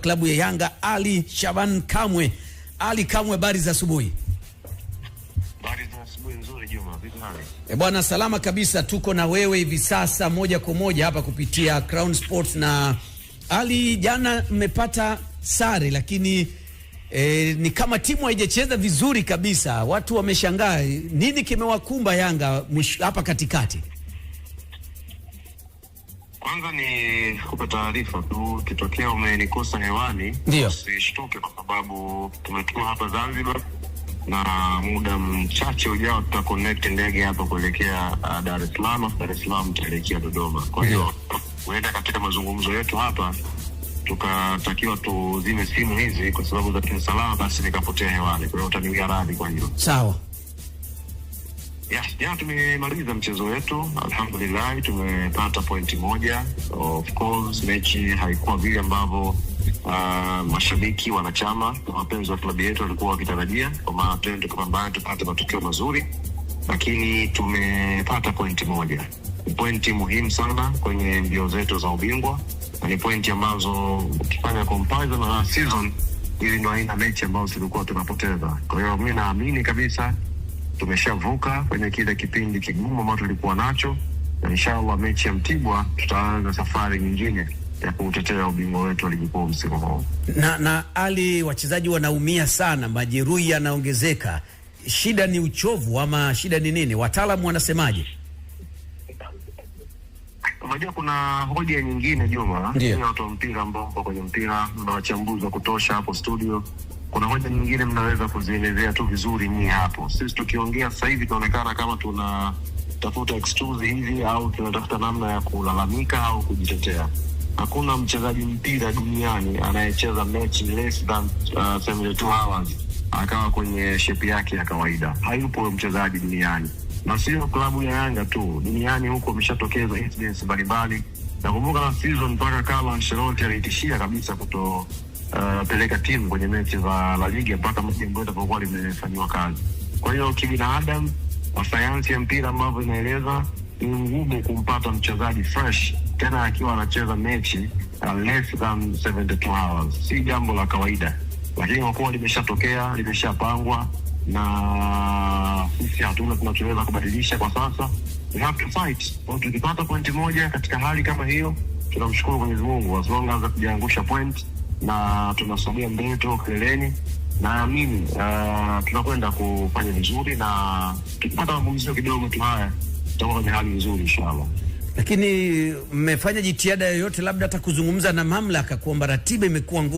klabu ya Yanga, Ali Shaban Kamwe. Ali Kamwe, habari za asubuhi. Habari za asubuhi nzuri Juma, vipi hali? Bwana salama kabisa, tuko na wewe hivi sasa moja kwa moja hapa kupitia Crown Sports. Na Ali, jana mmepata sare lakini ni kama timu haijacheza vizuri kabisa. Watu wameshangaa nini kimewakumba Yanga hapa katikati. Kwanza ni kupa taarifa tu, kitokea umenikosa hewani usishtuke, kwa sababu tumetua hapa Zanzibar na muda mchache ujao tuta connect ndege hapa kuelekea Dar es Salaam tuelekea Dodoma. Kwa hiyo unaenda katika mazungumzo yetu hapa, tukatakiwa tuzime simu hizi kwa sababu za kiusalama, basi nikapotea hewani. Kwa hiyo utaniwia radhi kwa hilo. Sawa. Jana tumemaliza mchezo wetu, alhamdulillah tumepata pointi moja. Of course mechi haikuwa vile ambavyo mashabiki, wanachama na wapenzi wa klabu yetu walikuwa wakitarajia, kwa maana twende kupambana tupate matokeo mazuri, lakini tumepata pointi moja. Pointi muhimu sana kwenye mbio zetu za ubingwa, na ni pointi ambazo ukifanya comparison na season ili ndio aina mechi ambazo tulikuwa tunapoteza. Kwa hiyo mimi naamini kabisa tumeshavuka kwenye kile kipindi kigumu ambacho tulikuwa nacho, na inshallah mechi ya Mtibwa tutaanza safari nyingine ya kutetea ubingwa wetu wa ligi kuu msimu huu. Na Ali, wachezaji wanaumia sana, majeruhi yanaongezeka. Shida ni uchovu ama shida ni nini? Wataalamu wanasemaje? Unajua kuna hoja nyingine Juma, ni watu wa mpira ambao mko kwenye mpira na wachambuzi wa kutosha hapo studio. Kuna hoja nyingine mnaweza kuzielezea tu vizuri nyinyi hapo. Sisi tukiongea sasa hivi tunaonekana kama tunatafuta excuse hivi au tunatafuta namna ya kulalamika au kujitetea. Hakuna mchezaji mpira duniani anayecheza mechi less than 72 hours akawa kwenye shape yake ya kawaida. Hayupo mchezaji duniani. Na sio klabu ya Yanga tu, duniani huko ameshatokeza incidents mbalimbali. Nakumbuka na season mpaka Carlo Ancelotti alitishia kabisa peleka timu kwenye mechi za La Liga mpaka mjimbo itapokuwa limefanywa kazi. Kwa hiyo kibinadamu, kwa sayansi ya mpira ambavyo inaeleza, ni ngumu kumpata mchezaji fresh tena akiwa anacheza mechi less than 72 hours. Si jambo la kawaida, lakini kwa kuwa limeshatokea, limeshapangwa, na sisi hatuna tunachoweza kubadilisha kwa sasa. We have to fight. Kwa tukipata pointi moja katika hali kama hiyo, tunamshukuru Mwenyezi Mungu, as long as hatujaangusha point na tunasogea mbele tu kileleni, na mimi tunakwenda kufanya vizuri, na tukipata mapumziko kidogo tu haya tutakuwa kwenye hali nzuri inshallah. Lakini mmefanya jitihada yoyote labda hata kuzungumza na mamlaka kuomba ratiba imekuwa ngumu?